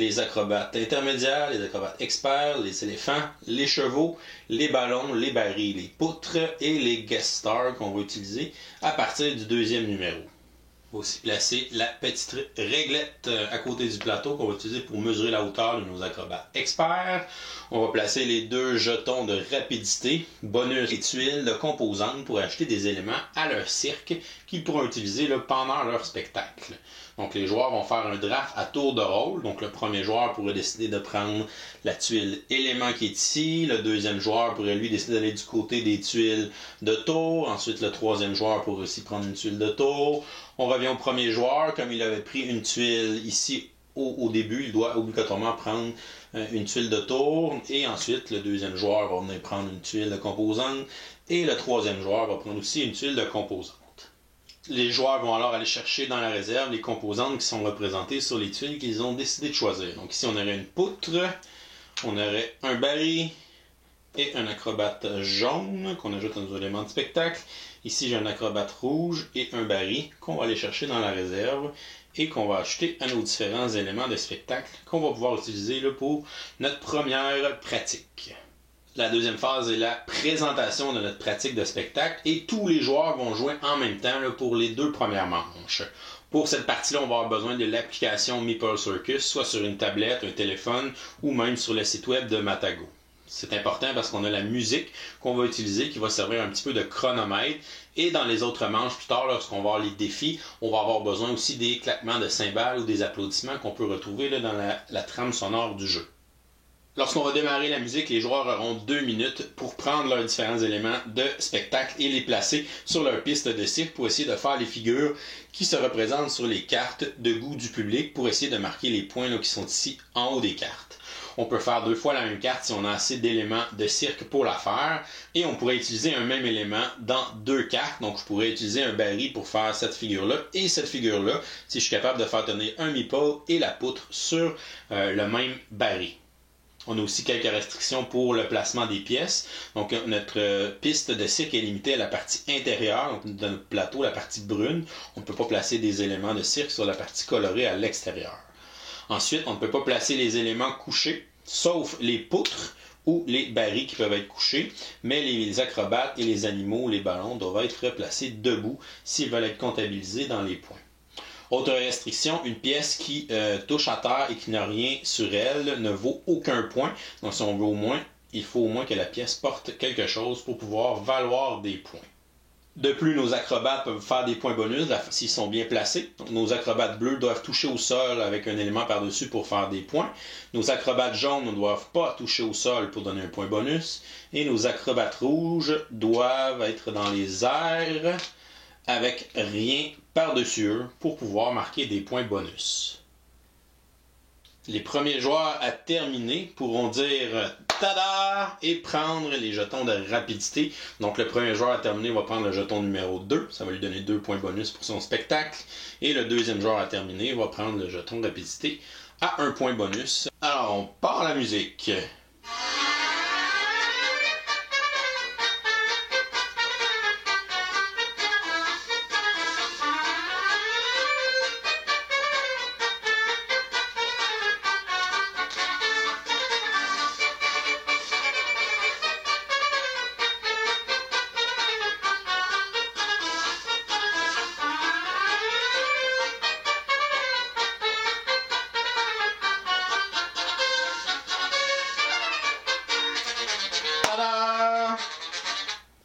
les acrobates intermédiaires, les acrobates experts, les éléphants, les chevaux, les ballons, les barils, les poutres et les guest stars qu'on va utiliser à partir du deuxième numéro. On va aussi placer la petite réglette à côté du plateau qu'on va utiliser pour mesurer la hauteur de nos acrobates experts. On va placer les deux jetons de rapidité, bonus et tuiles de composantes pour acheter des éléments à leur cirque qu'ils pourront utiliser pendant leur spectacle. Donc les joueurs vont faire un draft à tour de rôle. Donc le premier joueur pourrait décider de prendre la tuile élément qui est ici. Le deuxième joueur pourrait lui décider d'aller du côté des tuiles de tour. Ensuite le troisième joueur pourrait aussi prendre une tuile de tour. On revient au premier joueur. Comme il avait pris une tuile ici au début, il doit obligatoirement prendre une tuile de tour. Et ensuite le deuxième joueur va venir prendre une tuile de composante. Et le troisième joueur va prendre aussi une tuile de composante. Les joueurs vont alors aller chercher dans la réserve les composantes qui sont représentées sur les tuiles qu'ils ont décidé de choisir. Donc ici, on aurait une poutre, on aurait un baril et un acrobate jaune qu'on ajoute à nos éléments de spectacle. Ici, j'ai un acrobate rouge et un baril qu'on va aller chercher dans la réserve et qu'on va ajouter à nos différents éléments de spectacle qu'on va pouvoir utiliser pour notre première pratique. La deuxième phase est la présentation de notre pratique de spectacle et tous les joueurs vont jouer en même temps pour les deux premières manches. Pour cette partie-là, on va avoir besoin de l'application Meeple Circus, soit sur une tablette, un téléphone ou même sur le site web de Matago. C'est important parce qu'on a la musique qu'on va utiliser qui va servir un petit peu de chronomètre. Et dans les autres manches plus tard, lorsqu'on va avoir les défis, on va avoir besoin aussi des claquements de cymbales ou des applaudissements qu'on peut retrouver dans la trame sonore du jeu. Lorsqu'on va démarrer la musique, les joueurs auront 2 minutes pour prendre leurs différents éléments de spectacle et les placer sur leur piste de cirque pour essayer de faire les figures qui se représentent sur les cartes de goût du public pour essayer de marquer les points qui sont ici en haut des cartes. On peut faire 2 fois la même carte si on a assez d'éléments de cirque pour la faire. Et on pourrait utiliser un même élément dans 2 cartes. Donc je pourrais utiliser un baril pour faire cette figure-là et cette figure-là si je suis capable de faire tenir un meeple et la poutre sur le même baril. On a aussi quelques restrictions pour le placement des pièces. Donc notre piste de cirque est limitée à la partie intérieure de notre plateau, la partie brune. On ne peut pas placer des éléments de cirque sur la partie colorée à l'extérieur. Ensuite, on ne peut pas placer les éléments couchés, sauf les poutres ou les barils qui peuvent être couchés, mais les acrobates et les animaux, les ballons, doivent être placés debout s'ils veulent être comptabilisés dans les points. Autre restriction, une pièce qui touche à terre et qui n'a rien sur elle ne vaut aucun point. Donc si on veut il faut au moins que la pièce porte quelque chose pour pouvoir valoir des points. De plus, nos acrobates peuvent faire des points bonus s'ils sont bien placés. Donc, nos acrobates bleus doivent toucher au sol avec un élément par-dessus pour faire des points. Nos acrobates jaunes ne doivent pas toucher au sol pour donner un point bonus. Et nos acrobates rouges doivent être dans les airs avec rien par-dessus eux pour pouvoir marquer des points bonus. Les premiers joueurs à terminer pourront dire « Tada !» et prendre les jetons de rapidité. Donc le premier joueur à terminer va prendre le jeton numéro 2. Ça va lui donner 2 points bonus pour son spectacle. Et le deuxième joueur à terminer va prendre le jeton de rapidité à 1 point bonus. Alors on part la musique.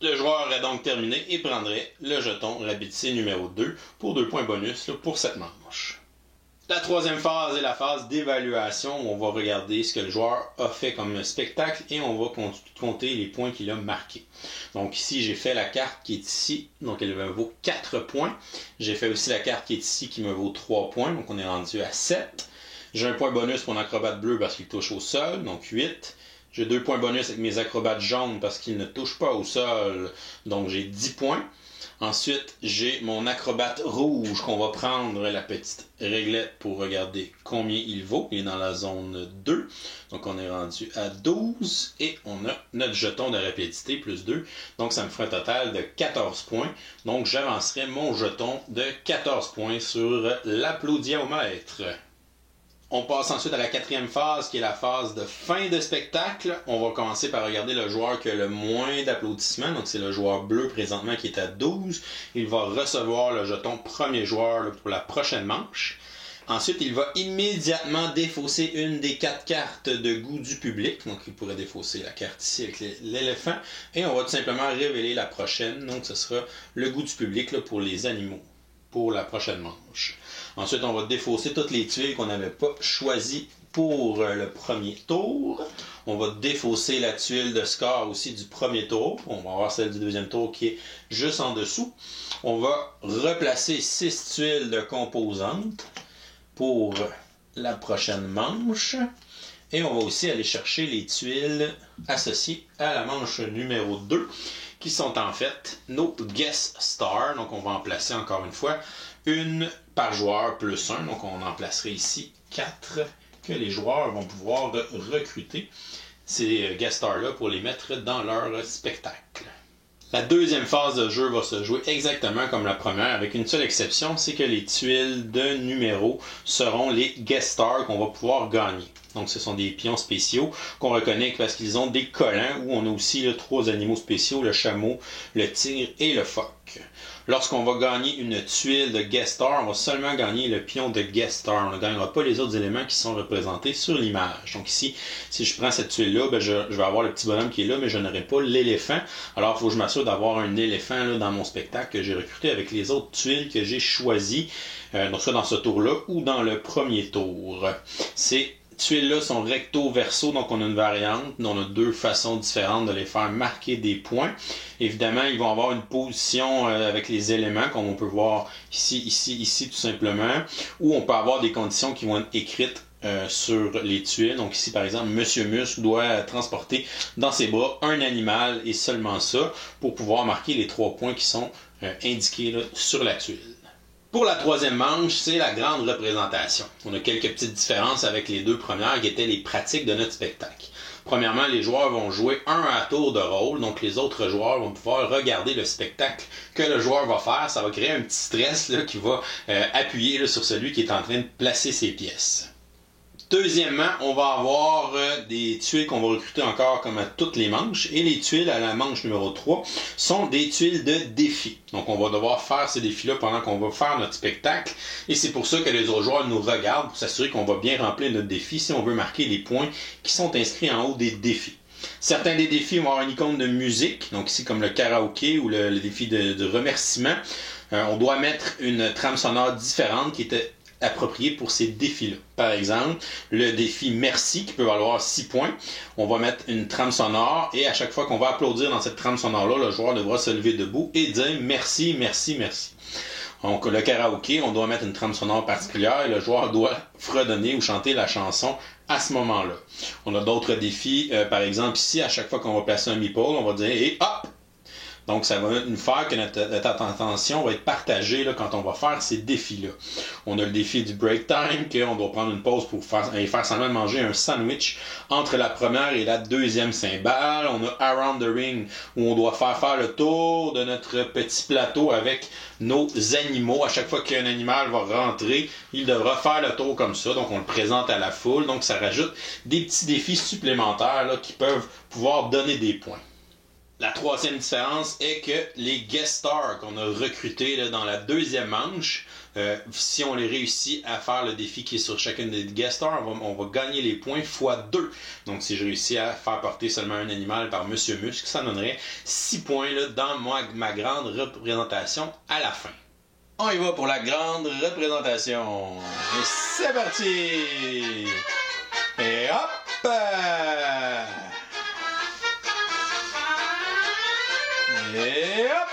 Le joueur aurait donc terminé et prendrait le jeton rapidité numéro 2 pour 2 points bonus pour cette manche. La troisième phase est la phase d'évaluation où on va regarder ce que le joueur a fait comme spectacle et on va compter les points qu'il a marqués. Donc ici, j'ai fait la carte qui est ici, donc elle me vaut 4 points. J'ai fait aussi la carte qui est ici qui me vaut 3 points, donc on est rendu à 7. J'ai un point bonus pour mon acrobate bleu parce qu'il touche au sol, donc 8. J'ai 2 points bonus avec mes acrobates jaunes parce qu'ils ne touchent pas au sol, donc j'ai 10 points. Ensuite, j'ai mon acrobate rouge qu'on va prendre la petite réglette pour regarder combien il vaut. Il est dans la zone 2, donc on est rendu à 12 et on a notre jeton de rapidité plus 2. Donc ça me fera un total de 14 points. Donc j'avancerai mon jeton de 14 points sur l'applaudiomètre. On passe ensuite à la quatrième phase, qui est la phase de fin de spectacle. On va commencer par regarder le joueur qui a le moins d'applaudissements. Donc, c'est le joueur bleu présentement qui est à 12. Il va recevoir le jeton premier joueur là, pour la prochaine manche. Ensuite, il va immédiatement défausser une des 4 cartes de goût du public. Donc, il pourrait défausser la carte ici avec l'éléphant. Et on va tout simplement révéler la prochaine. Donc, ce sera le goût du public là, pour les animaux, pour la prochaine manche. Ensuite, on va défausser toutes les tuiles qu'on n'avait pas choisies pour le premier tour. On va défausser la tuile de score aussi du premier tour. On va avoir celle du deuxième tour qui est juste en dessous. On va replacer 6 tuiles de composantes pour la prochaine manche. Et on va aussi aller chercher les tuiles associées à la manche numéro 2, qui sont en fait nos guest stars. Donc on va en placer encore une fois une par joueur plus 1. Donc on en placerait ici 4 que les joueurs vont pouvoir recruter. Ces guest stars-là pour les mettre dans leur spectacle. La deuxième phase de jeu va se jouer exactement comme la première, avec une seule exception, c'est que les tuiles de numéros seront les guest stars qu'on va pouvoir gagner. Donc ce sont des pions spéciaux qu'on reconnaît parce qu'ils ont des collants, où on a aussi 3 animaux spéciaux, le chameau, le tigre et le phoque. Lorsqu'on va gagner une tuile de guest star, on va seulement gagner le pion de guest star. On ne gagnera pas les autres éléments qui sont représentés sur l'image. Donc ici, si je prends cette tuile-là, je vais avoir le petit bonhomme qui est là, mais je n'aurai pas l'éléphant. Alors il faut que je m'assure d'avoir un éléphant là, dans mon spectacle que j'ai recruté avec les autres tuiles que j'ai choisies, donc soit dans ce tour-là ou dans le premier tour. Ces tuiles-là sont recto-verso, donc on a une variante, on a 2 façons différentes de les faire marquer des points. Évidemment, ils vont avoir une position avec les éléments, comme on peut voir ici, ici, ici, tout simplement, ou on peut avoir des conditions qui vont être écrites sur les tuiles. Donc ici, par exemple, Monsieur Muscle doit transporter dans ses bras un animal et seulement ça, pour pouvoir marquer les 3 points qui sont indiqués là, sur la tuile. Pour la troisième manche, c'est la grande représentation. On a quelques petites différences avec les 2 premières qui étaient les pratiques de notre spectacle. Premièrement, les joueurs vont jouer un à tour de rôle, donc les autres joueurs vont pouvoir regarder le spectacle que le joueur va faire. Ça va créer un petit stress là, qui va appuyer là, sur celui qui est en train de placer ses pièces. Deuxièmement, on va avoir des tuiles qu'on va recruter encore comme à toutes les manches. Et les tuiles à la manche numéro 3 sont des tuiles de défi. Donc on va devoir faire ces défis-là pendant qu'on va faire notre spectacle. Et c'est pour ça que les autres joueurs nous regardent pour s'assurer qu'on va bien remplir notre défi si on veut marquer les points qui sont inscrits en haut des défis. Certains des défis vont avoir une icône de musique, donc ici comme le karaoké ou le défi de remerciement. On doit mettre une trame sonore différente qui était approprié pour ces défis-là. Par exemple, le défi Merci qui peut valoir 6 points. On va mettre une trame sonore et à chaque fois qu'on va applaudir dans cette trame sonore-là, le joueur devra se lever debout et dire merci, merci, merci. Donc le karaoké, on doit mettre une trame sonore particulière et le joueur doit fredonner ou chanter la chanson à ce moment-là. On a d'autres défis, par exemple ici, à chaque fois qu'on va placer un meeple, on va dire et hop! Donc, ça va nous faire que notre attention va être partagée là, quand on va faire ces défis-là. On a le défi du break time, qu'on doit prendre une pause pour faire semblant de manger un sandwich entre la première et la deuxième cymbale. On a Around the Ring, où on doit faire le tour de notre petit plateau avec nos animaux. À chaque fois qu'un animal va rentrer, il devra faire le tour comme ça. Donc, on le présente à la foule. Donc, ça rajoute des petits défis supplémentaires là, qui peuvent pouvoir donner des points. La troisième différence est que les guest stars qu'on a recrutés là, dans la deuxième manche, si on les réussit à faire le défi qui est sur chacune des guest stars, on va gagner les points x2. Donc si je réussis à faire porter seulement un animal par Monsieur Muscle, ça donnerait 6 points là, dans ma grande représentation à la fin. On y va pour la grande représentation. Et c'est parti! Et hop! Et hop!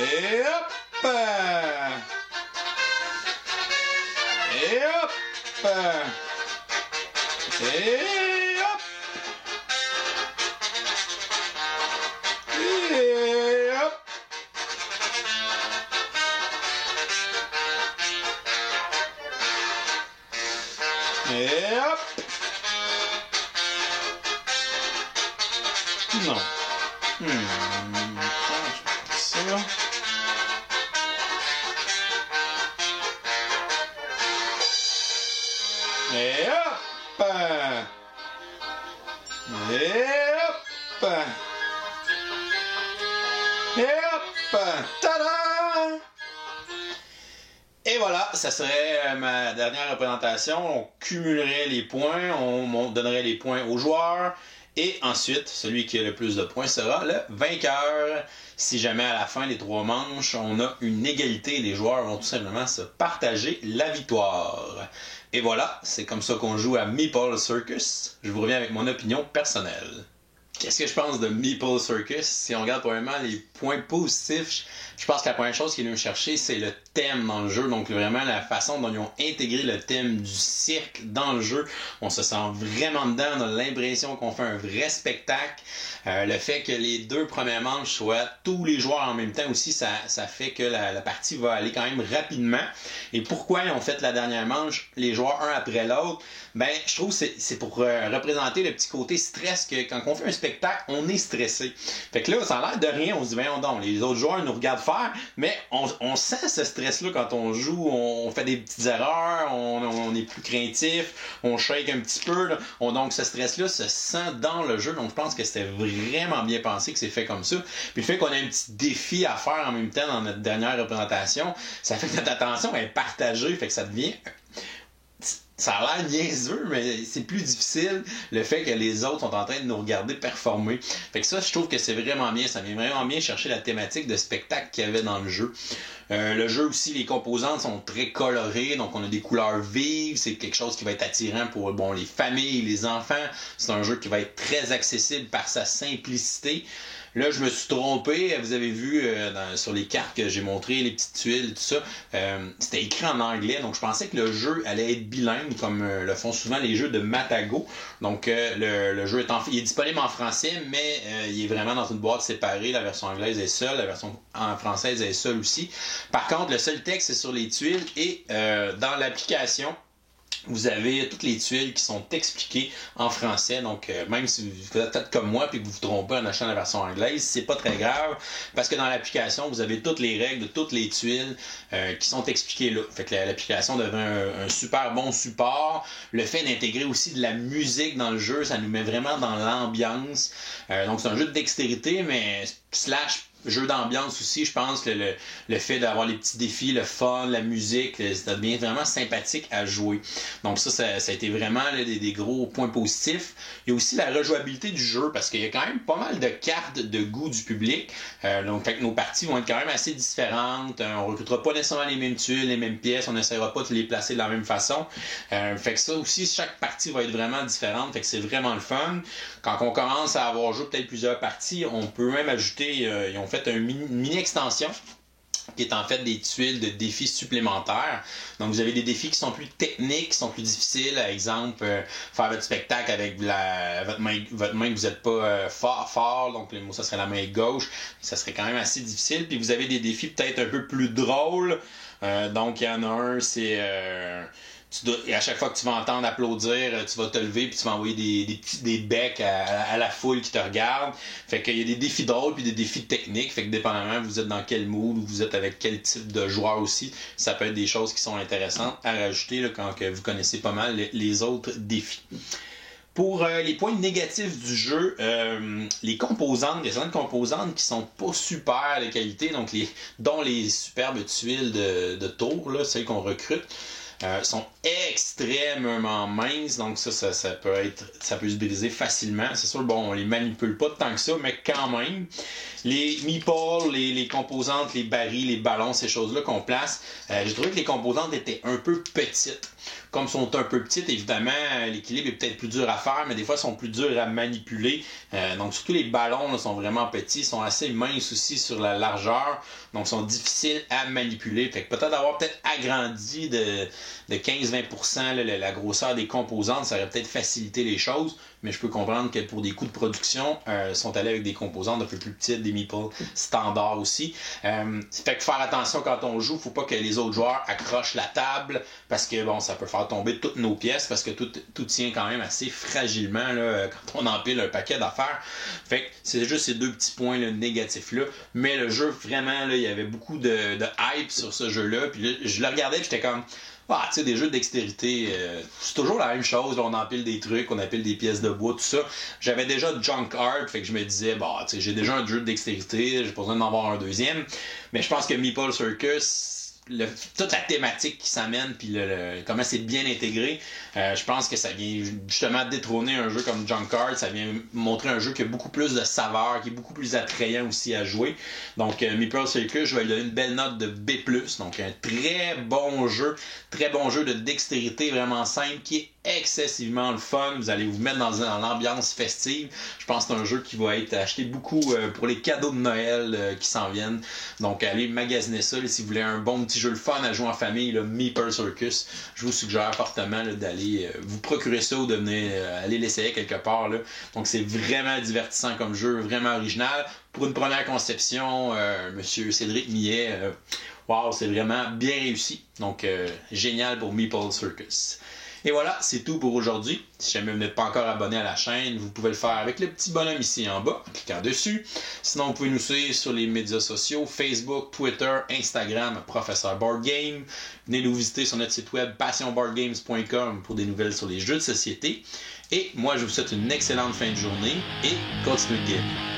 Et hop! Et hop! Et hop! Et hop! Et Non. Ça. Et hop! Et hop! Et hop! Tada! Et voilà, ça serait ma dernière représentation. On cumulerait les points, on donnerait les points aux joueurs. Et ensuite, celui qui a le plus de points sera le vainqueur. Si jamais à la fin des 3 manches, on a une égalité, les joueurs vont tout simplement se partager la victoire. Et voilà, c'est comme ça qu'on joue à Meeple Circus. Je vous reviens avec mon opinion personnelle. Qu'est-ce que je pense de Meeple Circus? Si on regarde premièrement les points positifs, je pense que la première chose qu'ils viennent chercher, c'est le thème dans le jeu. Donc vraiment la façon dont ils ont intégré le thème du cirque dans le jeu. On se sent vraiment dedans, on a l'impression qu'on fait un vrai spectacle. Le fait que les 2 premières manches soient tous les joueurs en même temps aussi, ça fait que la partie va aller quand même rapidement. Et pourquoi ils ont fait la dernière manche, les joueurs un après l'autre? Ben, je trouve que c'est pour représenter le petit côté stress que quand on fait un spectacle, on est stressé. Fait que là, ça a l'air de rien, on se dit, ben donc, les autres joueurs nous regardent faire, mais on sent ce stress-là quand on joue, on fait des petites erreurs, on est plus craintif, on shake un petit peu, là. Donc ce stress-là se sent dans le jeu, donc je pense que c'était vraiment bien pensé que c'est fait comme ça. Puis le fait qu'on a un petit défi à faire en même temps dans notre dernière représentation, ça fait que notre attention est partagée, fait que ça devient... Ça a l'air niaiseux, mais c'est plus difficile le fait que les autres sont en train de nous regarder performer. Fait que ça, je trouve que c'est vraiment bien. Ça vient vraiment bien chercher la thématique de spectacle qu'il y avait dans le jeu. Le jeu aussi, les composantes sont très colorées, donc on a des couleurs vives. C'est quelque chose qui va être attirant pour les familles, les enfants. C'est un jeu qui va être très accessible par sa simplicité. Là, je me suis trompé. Vous avez vu sur les cartes que j'ai montrées, les petites tuiles, tout ça, c'était écrit en anglais. Donc, je pensais que le jeu allait être bilingue, comme le font souvent les jeux de Matago. Donc, le jeu il est disponible en français, mais il est vraiment dans une boîte séparée. La version anglaise est seule, la version française est seule aussi. Par contre, le seul texte est sur les tuiles et dans l'application, vous avez toutes les tuiles qui sont expliquées en français. Donc, même si vous êtes peut-être comme moi et que vous vous trompez en achetant la version anglaise, c'est pas très grave parce que dans l'application, vous avez toutes les règles de toutes les tuiles qui sont expliquées là. Fait que l'application devient un super bon support. Le fait d'intégrer aussi de la musique dans le jeu, ça nous met vraiment dans l'ambiance. Donc, c'est un jeu de dextérité, mais slash jeu d'ambiance aussi, je pense que le fait d'avoir les petits défis, le fun, la musique, ça devient vraiment sympathique à jouer. Donc ça a été vraiment des gros points positifs. Il y a aussi la rejouabilité du jeu, parce qu'il y a quand même pas mal de cartes de goût du public. Donc fait que nos parties vont être quand même assez différentes. On ne recrutera pas nécessairement les mêmes tuiles, les mêmes pièces, on n'essaiera pas de les placer de la même façon. Fait que ça aussi, chaque partie va être vraiment différente, fait que c'est vraiment le fun. Quand on commence à avoir joué peut-être plusieurs parties, on peut même ajouter, ils ont fait une mini-extension qui est en fait des tuiles de défis supplémentaires. Donc vous avez des défis qui sont plus techniques, qui sont plus difficiles. Par exemple, faire votre spectacle avec votre main que vous n'êtes pas fort, donc le mot ça serait la main gauche. Ça serait quand même assez difficile. Puis vous avez des défis peut-être un peu plus drôles. Donc il y en a un, c'est... et à chaque fois que tu vas entendre applaudir, tu vas te lever puis tu vas envoyer des becs à la foule qui te regarde. Fait qu'il y a des défis drôles puis des défis techniques. Fait que dépendamment vous êtes dans quel mood ou vous êtes avec quel type de joueur aussi, ça peut être des choses qui sont intéressantes à rajouter là, quand que vous connaissez pas mal les autres défis. Pour les points négatifs du jeu, les composantes, il y a certaines composantes qui sont pas super de qualité, donc dont les superbes tuiles de tour, là, celles qu'on recrute. Sont extrêmement minces, donc ça peut se briser facilement. C'est sûr, bon, on les manipule pas tant que ça, mais quand même. Les meeples, les composantes, les barils, les ballons, ces choses-là qu'on place, j'ai trouvé que les composantes étaient un peu petites. Comme elles sont un peu petites, évidemment, l'équilibre est peut-être plus dur à faire, mais des fois, elles sont plus dures à manipuler. Donc, surtout les ballons là, sont vraiment petits, sont assez minces aussi sur la largeur, donc sont difficiles à manipuler. Fait que peut-être avoir agrandi de 15-20% la grosseur des composantes, ça aurait peut-être facilité les choses, mais je peux comprendre que pour des coûts de production, sont allés avec des composantes un peu plus petites, des meeples standards aussi. Fait que faire attention quand on joue, faut pas que les autres joueurs accrochent la table, parce que bon, ça peut faire tomber toutes nos pièces, parce que tout tient quand même assez fragilement là, quand on empile un paquet d'affaires. Fait que c'est juste ces deux petits points là, négatifs-là. Mais le jeu, vraiment, là, il y avait beaucoup de hype sur ce jeu-là. Puis là, je le regardais et j'étais comme... Ah, tu sais, des jeux de dextérité, c'est toujours la même chose. Là, on empile des trucs, on empile des pièces de bois, tout ça. J'avais déjà Junk Art, fait que je me disais, bah, tu sais, j'ai déjà un jeu de dextérité, j'ai pas besoin d'en avoir un deuxième. Mais je pense que Meeple Circus, toute la thématique qui s'amène, puis comment c'est bien intégré, je pense que ça vient justement détrôner un jeu comme Junk Art. Ça vient montrer un jeu qui a beaucoup plus de saveur, qui est beaucoup plus attrayant aussi à jouer. Donc, Meeple Circus, je vais lui donner une belle note de B+. Donc, un très bon jeu de dextérité vraiment simple, qui est excessivement le fun. Vous allez vous mettre dans l'ambiance festive. Je pense que c'est un jeu qui va être acheté beaucoup pour les cadeaux de Noël qui s'en viennent. Donc, allez magasiner ça. Là, si vous voulez un bon petit jeu le fun à jouer en famille, là, Meeple Circus, je vous suggère fortement là, d'aller vous procurer ça ou de venir aller l'essayer quelque part. Là. Donc, c'est vraiment divertissant comme jeu, vraiment original. Pour une première conception, Monsieur Cédric Millet, wow, c'est vraiment bien réussi. Donc, génial pour Meeple Circus. Et voilà, c'est tout pour aujourd'hui. Si jamais vous n'êtes pas encore abonné à la chaîne, vous pouvez le faire avec le petit bonhomme ici en bas, en cliquant dessus. Sinon, vous pouvez nous suivre sur les médias sociaux, Facebook, Twitter, Instagram, Professeur Board Game. Venez nous visiter sur notre site web passionboardgames.com pour des nouvelles sur les jeux de société. Et moi, je vous souhaite une excellente fin de journée et continuez de gamer.